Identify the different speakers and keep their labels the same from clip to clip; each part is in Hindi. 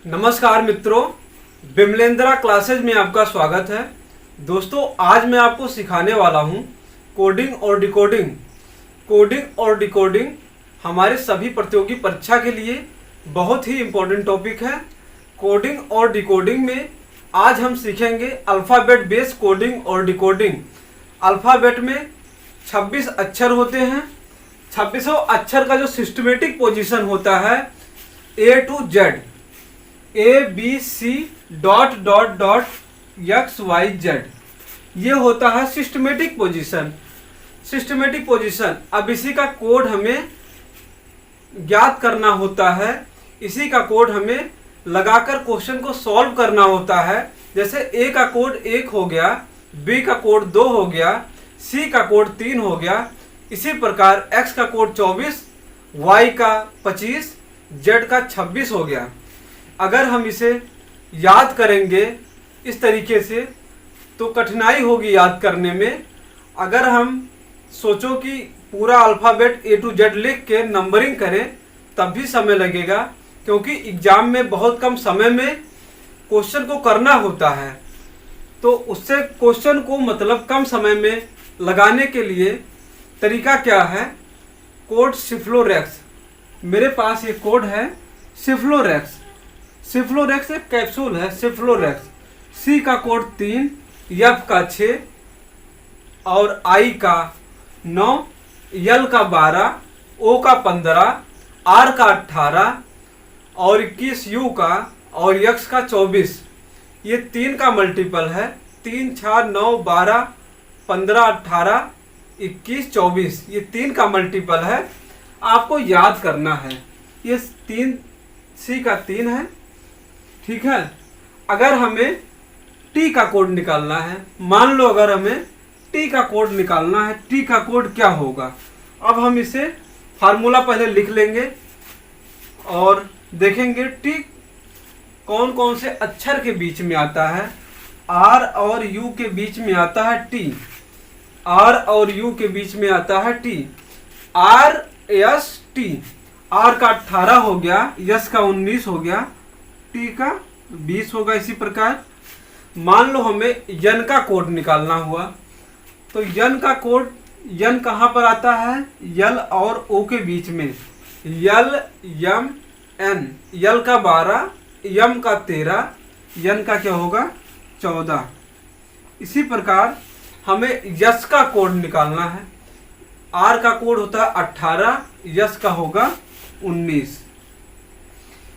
Speaker 1: नमस्कार मित्रों, बिमलेंद्रा क्लासेज में आपका स्वागत है। दोस्तों, आज मैं आपको सिखाने वाला हूं कोडिंग और डिकोडिंग। कोडिंग और डिकोडिंग हमारे सभी प्रतियोगी परीक्षा के लिए बहुत ही इम्पोर्टेंट टॉपिक है। कोडिंग और डिकोडिंग में आज हम सीखेंगे अल्फ़ाबेट बेस्ड कोडिंग और डिकोडिंग। अल्फ़ाबेट में 26 अक्षर होते हैं। 26 अक्षर का जो सिस्टमेटिक पोजीशन होता है A to Z, ABC dot dot dot XYZ, ये होता है सिस्टमेटिक पोजीशन। सिस्टमेटिक पोजीशन, अब इसी का कोड हमें ज्ञात करना होता है। इसी का कोड हमें लगाकर क्वेश्चन को सॉल्व करना होता है। जैसे A का कोड 1 हो गया, B का कोड 2 हो गया, C का कोड 3 हो गया। इसी प्रकार X का कोड 24, Y का 25, Z का 26 हो गया। अगर हम इसे याद करेंगे इस तरीके से तो कठिनाई होगी याद करने में। अगर हम सोचो कि पूरा अल्फ़ाबेट A to Z लिख के नंबरिंग करें तब भी समय लगेगा, क्योंकि एग्ज़ाम में बहुत कम समय में क्वेश्चन को करना होता है। तो उससे क्वेश्चन को मतलब कम समय में लगाने के लिए तरीका क्या है? कोड सिफ्लोरेक्स। मेरे पास ये कोड है सिफ्लोरेक्स। सिफ्लोरेक्स एक कैप्सूल है सिफ्लोरेक्स। सी का कोड 3, एफ का 6 और आई का 9, एल का 12, ओ का 15, आर का 18 और 21 यू का और एक्स का 24। ये 3 का मल्टीपल है। 3, 6, 9, 12, 15, 18, 21, 24, ये 3 का मल्टीपल है। आपको याद करना है। ये 3 सी का 3 है, ठीक है। अगर हमें टी का कोड निकालना है, मान लो अगर हमें टी का कोड निकालना है, टी का कोड क्या होगा? अब हम इसे फार्मूला पहले लिख लेंगे और देखेंगे टी कौन कौन से अक्षर के बीच में आता है। आर और यू के बीच में आता है टी। आर और यू के बीच में आता है T. R S T. R का 18 हो गया, यस का 19 हो गया, टी का 20 होगा। इसी प्रकार मान लो हमें यन का कोड निकालना हुआ, तो यन का कोड, यन कहाँ पर आता है? यल और ओ के बीच में। यल यम एन। यल का 12, यम का 13, यन का क्या होगा? 14। इसी प्रकार हमें यस का कोड निकालना है। आर का कोड होता है 18, यस का होगा 19।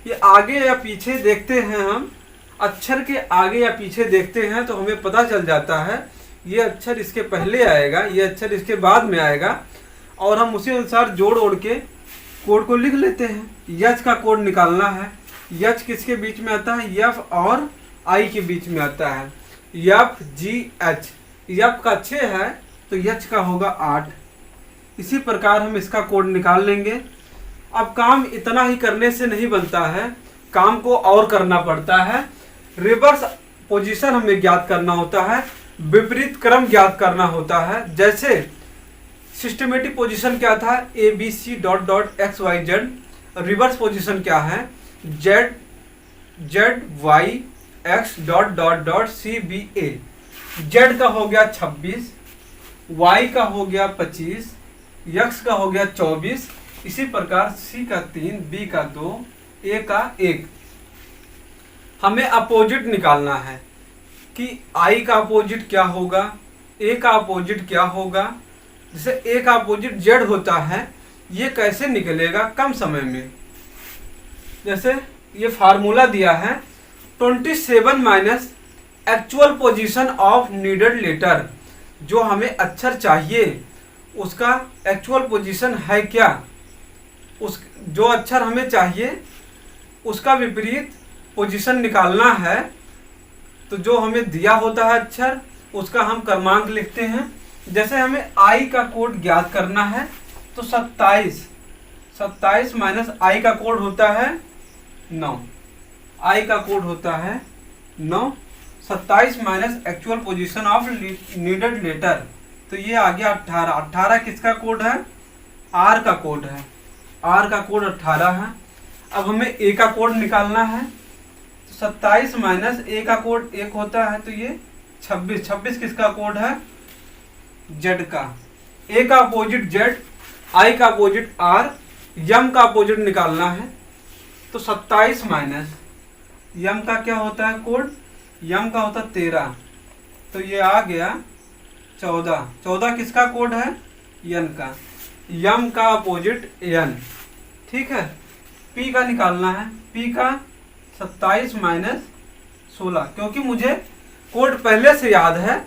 Speaker 1: ये आगे या पीछे देखते हैं हम, अक्षर के आगे या पीछे देखते हैं तो हमें पता चल जाता है ये अक्षर इसके पहले आएगा, ये अक्षर इसके बाद में आएगा, और हम उसी अनुसार जोड़ ओढ़ के कोड को लिख लेते हैं। यच का कोड निकालना है। यच किसके बीच में आता है? यफ और आई के बीच में आता है। यफ जी एच। यफ का 6 है तो यच का होगा 8। इसी प्रकार हम इसका कोड निकाल लेंगे। अब काम इतना ही करने से नहीं बनता है, काम को और करना पड़ता है। रिवर्स पोजीशन हमें ज्ञात करना होता है, विपरीत क्रम ज्ञात करना होता है। जैसे सिस्टमेटिक पोजीशन क्या था? A B C dot dot X Y Z. Reverse position क्या है? Z Z Y X dot dot dot C B A. Z का हो गया 26, वाई का हो गया 25, एक्स का हो गया 24। इसी प्रकार सी का 3, बी का 2, ए का 1। हमें अपोजिट निकालना है कि आई का अपोजिट क्या होगा, ए का अपोजिट क्या होगा। जैसे ए का अपोजिट जेड होता है, ये कैसे निकलेगा कम समय में? जैसे ये फार्मूला दिया है 27 minus actual position of needed letter. जो हमें अक्षर चाहिए उसका एक्चुअल पोजीशन है क्या, उस जो अक्षर हमें चाहिए उसका विपरीत पोजीशन निकालना है। तो जो हमें दिया होता है अक्षर, उसका हम क्रमांक लिखते हैं। जैसे हमें आई का कोड ज्ञात करना है तो 27 माइनस आई का कोड होता है 9। आई का कोड होता है 9। 27 minus actual position of needed letter, तो ये आ गया 18। 18 किसका कोड है? आर का कोड है। आर का कोड 18 है। अब हमें ए का कोड निकालना है। तो 27 माइनस ए का कोड 1 होता है, तो ये 26। 26 किसका कोड है? जेड का। ए का अपोजिट जेड, आई का अपोजिट आर, यम का अपोजिट निकालना है। तो 27 माइनस यम का क्या होता है कोड? यम का होता है 13, तो ये आ गया 14। 14 किसका कोड है? यन का। यम का अपोजिट यन। ठीक है। पी का निकालना है। पी का 27 माइनस 16, क्योंकि मुझे कोड पहले से याद है,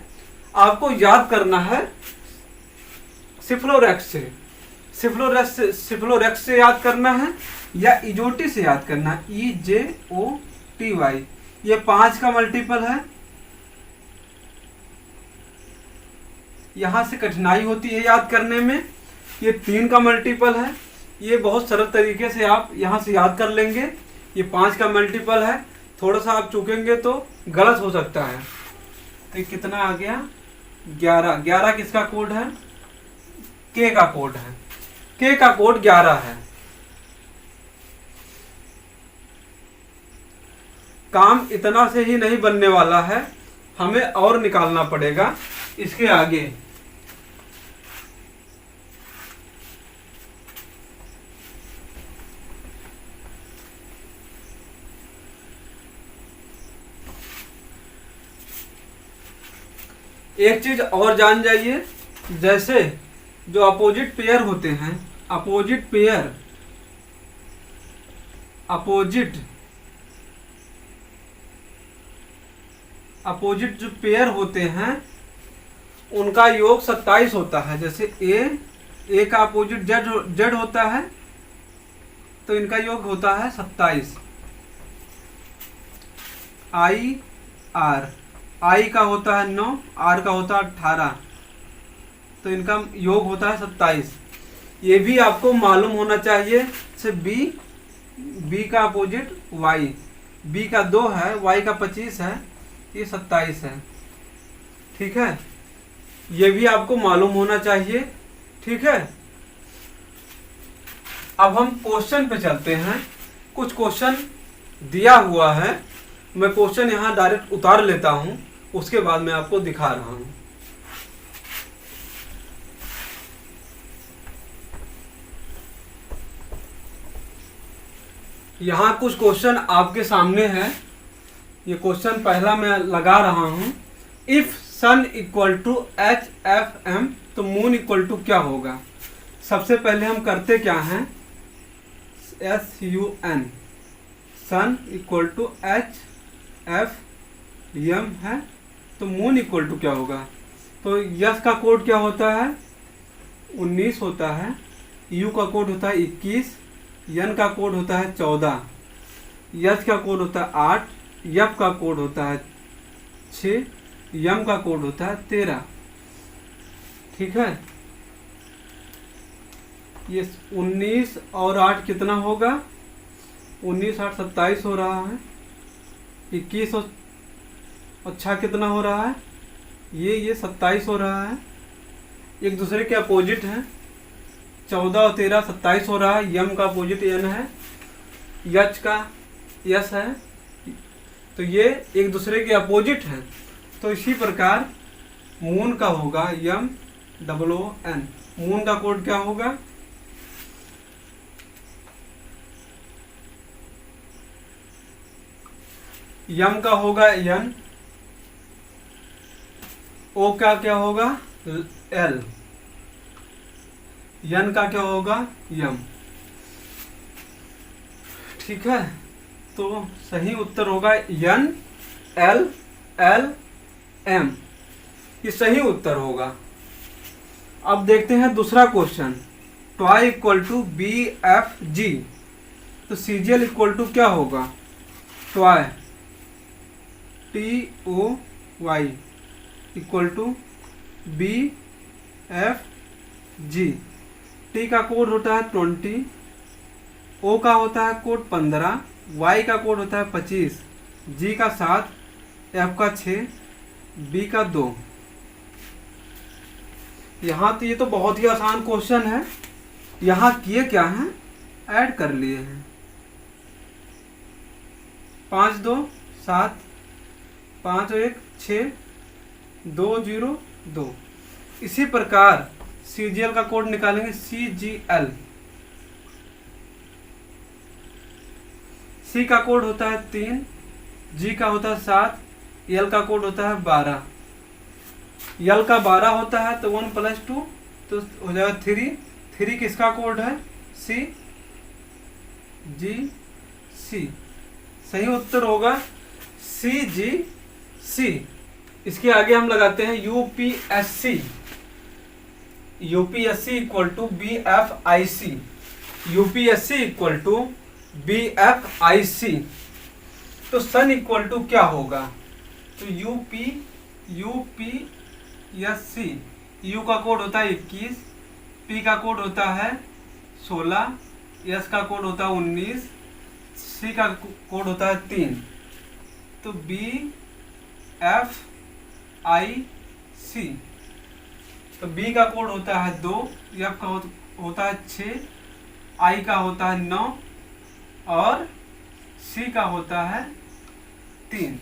Speaker 1: आपको याद करना है सिफ्लोरेक्स से। सिफ्लोरेक्स से याद करना है या इजोटी से याद करना है, EJOTY। ये 5 का मल्टीपल है। यहां से कठिनाई होती है याद करने में। ये 3 का मल्टीपल है। ये बहुत सरल तरीके से आप यहां से याद कर लेंगे। ये 5 का मल्टीपल है। थोड़ा सा आप चूकेंगे तो गलत हो सकता है। तो ये कितना आ गया? 11। 11 किसका कोड है? के का कोड है। के का कोड 11 है। काम इतना से ही नहीं बनने वाला है, हमें और निकालना पड़ेगा इसके आगे। एक चीज और जान जाइए, जैसे जो अपोजिट पेयर होते हैं, अपोजिट पेयर, अपोजिट जो पेयर होते हैं उनका योग 27 होता है। जैसे ए का अपोजिट जेड होता है, तो इनका योग होता है 27। आई का होता है 9, आर का होता है 18, तो इनका योग होता है 27। ये भी आपको मालूम होना चाहिए। जैसे बी का अपोजिट वाई, बी का 2 है, वाई का 25 है, ये 27 है। ठीक है, ये भी आपको मालूम होना चाहिए। ठीक है, अब हम क्वेश्चन पे चलते हैं। कुछ क्वेश्चन दिया हुआ है, मैं क्वेश्चन यहां डायरेक्ट उतार लेता हूं, उसके बाद मैं आपको दिखा रहा हूं। यहां कुछ क्वेश्चन आपके सामने है। ये क्वेश्चन पहला मैं लगा रहा हूं। If sun equal to HFM, तो मून इक्वल टू क्या होगा? सबसे पहले हम करते क्या हैं? SUN, sun equal to HFM है, तो मून इक्वल टू क्या होगा? तो यस का कोड क्या होता है? 19 होता है। यू का कोड होता है 21, यन का कोड होता है 14, यस का कोड होता है 8, यफ का कोड होता है 6, यम का कोड होता है 13। ठीक है, ये 19 और 8 कितना होगा? 19 8 27 हो रहा है। 21 और 6 कितना हो रहा है? ये 27 हो रहा है। एक दूसरे के अपोजिट हैं। 14 और 13 27 हो रहा है। यम का अपोजिट यन है, यच का यस है, तो ये एक दूसरे के अपोजिट हैं। तो इसी प्रकार मून का होगा MOON। मून का कोड क्या होगा? यम का होगा यन, ओ का क्या होगा? L, यन का क्या होगा? यम। ठीक है, तो सही उत्तर होगा यन L L M, ये सही उत्तर होगा। अब देखते हैं दूसरा question. Toy equal to BFG, तो CGL इक्वल टू क्या होगा? Toy TOY equal to BFG। T का कोड होता है 20, ओ का होता है कोड 15, वाई का कोड होता है 25, जी का 7, एफ का 6, बी का 2। यहाँ तो ये तो बहुत ही आसान क्वेश्चन है। यहाँ किए क्या हैं? ऐड कर लिए हैं। 5 2 7, 5 1 6, 2 0 2। इसी प्रकार CGL का कोड निकालेंगे। CGL, C का कोड होता है 3, G का होता है 7, L का कोड होता है 12। L का 12 होता है तो 1 + 2 तो हो जाएगा 3। 3 किसका कोड है? C, G, C। सही उत्तर होगा CGC। इसके आगे हम लगाते हैं UPSC। UPSC = BFIC। UPSC = BFIC। तो सन इक्वल टू क्या होगा? तो UPSC, U का कोड होता है 21, P का कोड होता है 16, S का कोड होता है 19, C का कोड होता है 3। तो BFIC। तो B का कोड होता है 2, F का होता है 6, I का होता है 9 और C का होता है 3।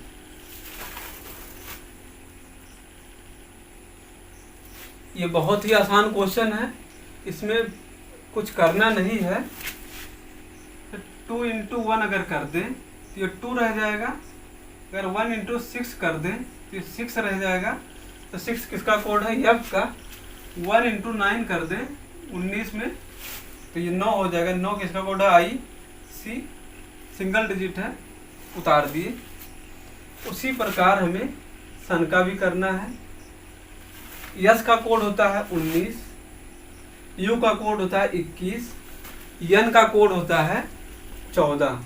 Speaker 1: ये बहुत ही आसान क्वेश्चन है, इसमें कुछ करना नहीं है। 2 × 1 अगर कर दें तो ये 2 रह जाएगा। अगर 1 × 6 कर दें तो ये 6 रह जाएगा। तो 6 किसका कोड है? F का। 1 × 9 कर दें 19 में तो ये 9 हो जाएगा। 9 किसका कोड है? IC, सिंगल डिजिट है, उतार दिए। उसी प्रकार हमें सन का भी करना है। S का कोड होता है 19, U का कोड होता है 21, N का कोड होता है 14।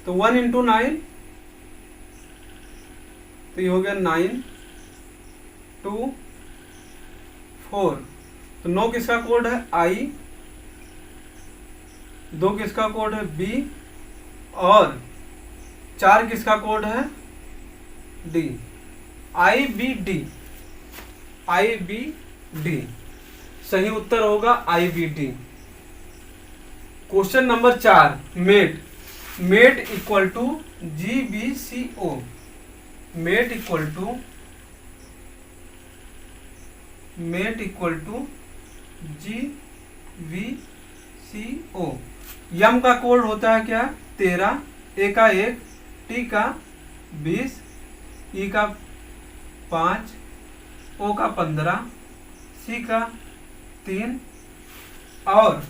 Speaker 1: तो 1 × 9 तो ये हो गया 9, 2 4। तो 9 किसका कोड है? I, 2 किसका कोड है? B और 4 किसका कोड है? D। IBD। सही उत्तर होगा IBD। Question number 4, mate = GBCO। Mate = GBCO। Yum का कोड होता है क्या? 13, A का 1, T का 20, E का 5, O का 15, C का 3 और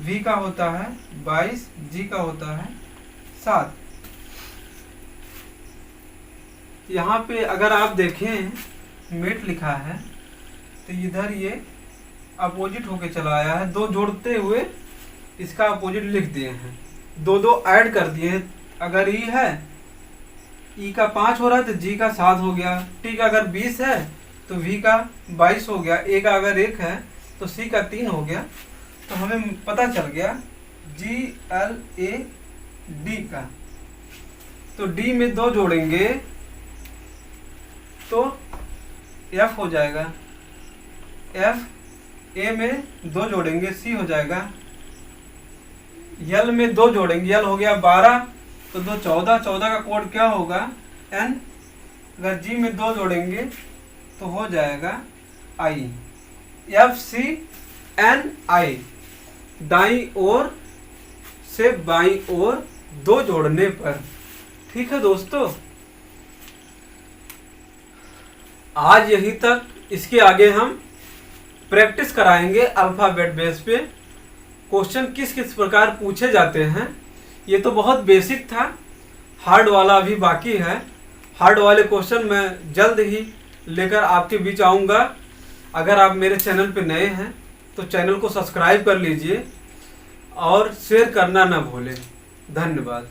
Speaker 1: V का होता है 22, G का होता है 7। यहाँ पे अगर आप देखें मेट लिखा है तो इधर ये अपोजिट होके चला आया है। 2 जोड़ते हुए इसका अपोजिट लिख दिए हैं, 2 ऐड कर दिए हैं। अगर E है, E का 5 हो रहा है तो G का 7 हो गया। T का अगर 20 है तो V का 22 हो गया। A का अगर 1 है तो C का 3 हो गया। तो हमें पता चल गया GLAD का। तो D में 2 जोड़ेंगे तो F हो जाएगा। F, A में 2 जोड़ेंगे C हो जाएगा। L में 2 जोड़ेंगे, L हो गया 12 तो 2 14। 14 का कोड क्या होगा? N। अगर G में 2 जोड़ेंगे तो हो जाएगा I। FCNI। दाईं ओर से बाईं ओर 2 जोड़ने पर। ठीक है दोस्तों, आज यहीं तक। इसके आगे हम प्रैक्टिस कराएंगे अल्फाबेट बेस पे। क्वेश्चन किस किस प्रकार पूछे जाते हैं, ये तो बहुत बेसिक था। हार्ड वाला अभी बाकी है। हार्ड वाले क्वेश्चन मैं जल्द ही लेकर आपके बीच आऊँगा। अगर आप मेरे चैनल पे नए हैं तो चैनल को सब्सक्राइब कर लीजिए और शेयर करना ना भूलें। धन्यवाद।